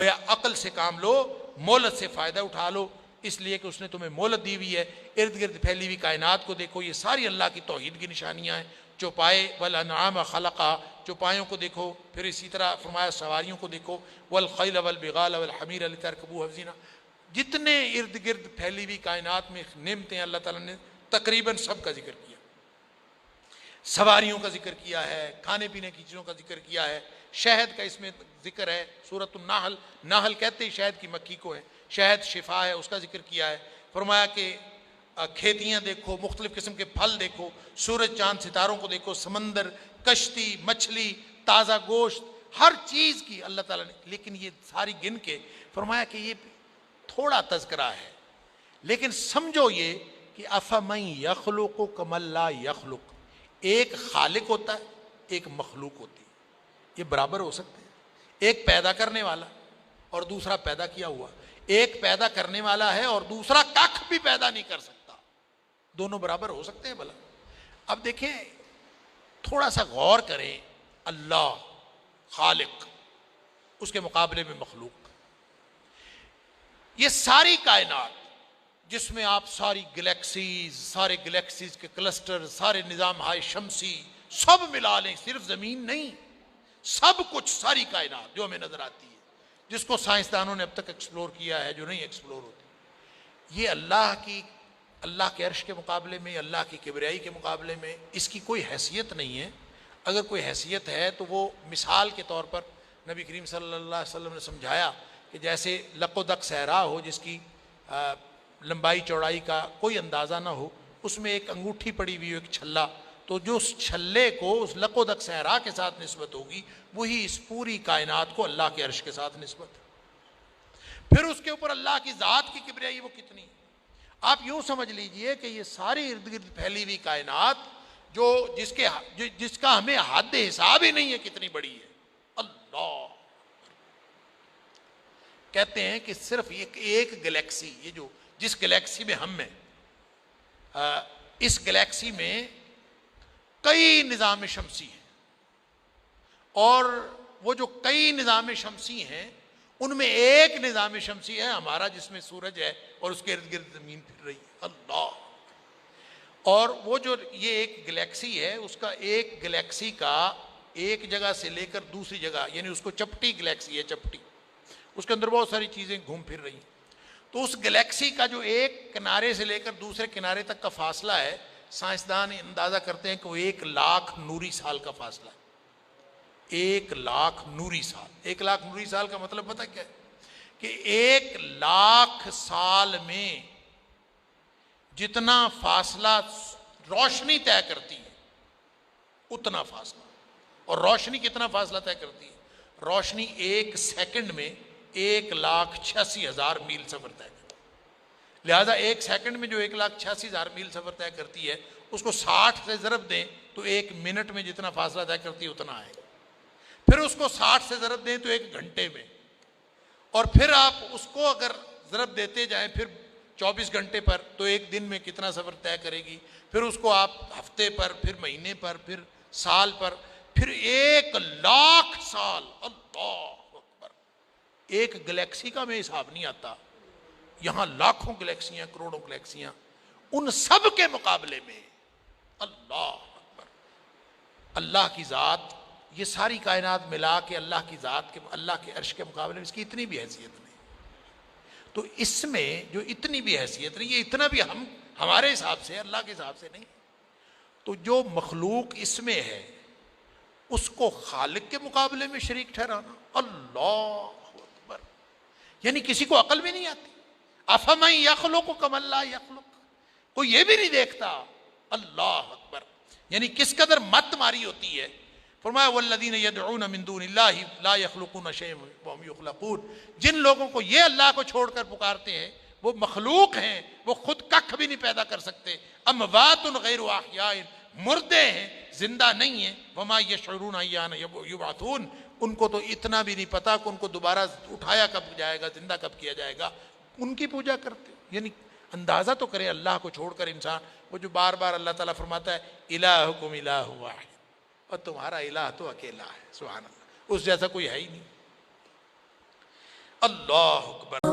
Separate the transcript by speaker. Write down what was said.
Speaker 1: یا عقل سے کام لو، مہلت سے فائدہ اٹھا لو، اس لیے کہ اس نے تمہیں مہلت دی ہوئی ہے۔ ارد گرد پھیلی ہوئی کائنات کو دیکھو، یہ ساری اللہ کی توحید کی نشانیاں ہیں۔ چوپائے والانعام خلقا، چوپایوں کو دیکھو، پھر اسی طرح فرمایا سواریوں کو دیکھو، والخیل والبغال والحمیر لترکبوها زینہ، جتنے ارد گرد پھیلی ہوئی کائنات میں نعمتیں اللہ تعالیٰ نے تقریباً سب کا ذکر کیا، سواریوں کا ذکر کیا ہے، کھانے پینے کی چیزوں کا ذکر کیا ہے، شہد کا اس میں ذکر ہے، سورۃ النحل، نحل کہتے ہی شہد کی مکھی کو ہے، شہد شفا ہے، اس کا ذکر کیا ہے۔ فرمایا کہ کھیتیاں دیکھو، مختلف قسم کے پھل دیکھو، سورج چاند ستاروں کو دیکھو، سمندر، کشتی، مچھلی، تازہ گوشت، ہر چیز کی اللہ تعالیٰ نے، لیکن یہ ساری گن کے فرمایا کہ یہ تھوڑا تذکرہ ہے، لیکن سمجھو یہ کہ افمن یخلق کمن لا یخلق، ایک خالق ہوتا ہے، ایک مخلوق ہوتی ہے، یہ برابر ہو سکتے ہیں؟ ایک پیدا کرنے والا اور دوسرا پیدا کیا ہوا، ایک پیدا کرنے والا ہے اور دوسرا کخ بھی پیدا نہیں کر سکتا، دونوں برابر ہو سکتے ہیں بھلا؟ اب دیکھیں، تھوڑا سا غور کریں، اللہ خالق، اس کے مقابلے میں مخلوق، یہ ساری کائنات جس میں آپ ساری گلیکسیز، سارے گلیکسیز کے کلسٹر، سارے نظام ہائے شمسی سب ملا لیں، صرف زمین نہیں، سب کچھ، ساری کائنات جو ہمیں نظر آتی ہے، جس کو سائنسدانوں نے اب تک ایکسپلور کیا ہے، جو نہیں ایکسپلور ہوتی، یہ اللہ کے عرش کے مقابلے میں، اللہ کی کبریائی کے مقابلے میں اس کی کوئی حیثیت نہیں ہے۔ اگر کوئی حیثیت ہے تو وہ مثال کے طور پر نبی کریم صلی اللہ علیہ وسلم نے سمجھایا کہ جیسے لق و دق صحرا ہو، جس کی لمبائی چوڑائی کا کوئی اندازہ نہ ہو، اس میں ایک انگوٹھی پڑی ہوئی ہو، ایک چھلا، تو جو اس چھلے کو اس لق و دق صحرا کے ساتھ نسبت ہوگی، وہی اس پوری کائنات کو اللہ کے عرش کے ساتھ نسبت ہے۔ پھر اس کے اوپر اللہ کی ذات کی کبریائی وہ کتنی، آپ یوں سمجھ لیجئے کہ یہ ساری ارد گرد پھیلی ہوئی کائنات جس کا ہمیں حد حساب ہی نہیں ہے کتنی بڑی ہے۔ اللہ کہتے ہیں کہ صرف ایک گلیکسی، یہ جس گلیکسی میں ہم ہیں، اس گلیکسی میں کئی نظام شمسی ہیں، اور وہ جو کئی نظام شمسی ہیں ان میں ایک نظام شمسی ہے ہمارا، جس میں سورج ہے اور اس کے ارد گرد زمین پھر رہی ہے۔ اللہ، اور وہ جو یہ ایک گلیکسی ہے، اس کا ایک گلیکسی کا ایک جگہ سے لے کر دوسری جگہ، یعنی اس کو چپٹی گلیکسی ہے، چپٹی، اس کے اندر بہت ساری چیزیں گھوم پھر رہی ہیں، تو اس گلیکسی کا جو ایک کنارے سے لے کر دوسرے کنارے تک کا فاصلہ ہے، سائنسدان اندازہ کرتے ہیں کہ وہ 1,00,000 نوری سال کا فاصلہ ہے۔ 1,00,000 نوری سال، 1,00,000 نوری سال کا مطلب پتہ کیا ہے؟ کہ 1,00,000 سال میں جتنا فاصلہ روشنی طے کرتی ہے اتنا فاصلہ، اور روشنی کتنا فاصلہ طے کرتی ہے؟ روشنی 1 سیکنڈ میں 1,86,000 میل سفر طے کرتی ہے۔ لہذا 1 سیکنڈ میں جو 1,86,000 میل سفر طے کرتی ہے، اس کو 60 سے ضرب دیں تو 1 منٹ میں جتنا فاصلہ طے کرتی ہے اتنا آئے گا، پھر اس کو 60 سے ضرب دیں تو 1 گھنٹے میں، اور پھر آپ اس کو اگر ضرب دیتے جائیں پھر 24 گھنٹے پر، تو 1 دن میں کتنا سفر طے کرے گی، پھر اس کو آپ ہفتے پر، پھر مہینے پر، پھر سال پر، پھر 1,00,000 سال۔ اللہ اکبر، ایک گلیکسی کا میں حساب نہیں آتا، یہاں لاکھوں گلیکسیاں، کروڑوں گلیکسیاں، ان سب کے مقابلے میں اللہ اکبر، اللہ کی ذات، یہ ساری کائنات ملا کے اللہ کی ذات کے، اللہ کے عرش کے مقابلے میں اس کی اتنی بھی حیثیت نہیں۔ تو اس میں جو اتنی بھی حیثیت نہیں، یہ اتنا بھی ہمارے حساب سے، اللہ کے حساب سے نہیں۔ تو جو مخلوق اس میں ہے اس کو خالق کے مقابلے میں شریک ٹھہرانا، اللہ اکبر، یعنی کسی کو عقل بھی نہیں آتی۔ افمن یخلق کمن لا یخلق، کوئی یہ بھی نہیں دیکھتا۔ اللہ اکبر، یعنی کس قدر مت ماری ہوتی ہے۔ فرمایا والذین یدعون من دون اللہ لا یخلقون شیئا وهم یخلقون، جن لوگوں کو یہ اللہ کو چھوڑ کر پکارتے ہیں وہ مخلوق ہیں، وہ خود ککھ بھی نہیں پیدا کر سکتے۔ اموات غیر احیاء، مردے ہیں، زندہ نہیں ہیں۔ وما یشعرون ایان یبعثون، ان کو تو اتنا بھی نہیں پتا کہ ان کو دوبارہ اٹھایا کب جائے گا، زندہ کب کیا جائے گا، ان کی پوجا کرتے۔ یعنی اندازہ تو کرے اللہ کو چھوڑ کر انسان، وہ جو بار بار اللہ تعالیٰ فرماتا ہے الہکم الہ واحد، اور تمہارا الہ تو اکیلا ہے، سبحان اللہ، اس جیسا کوئی ہے ہی نہیں۔ اللہ اکبر.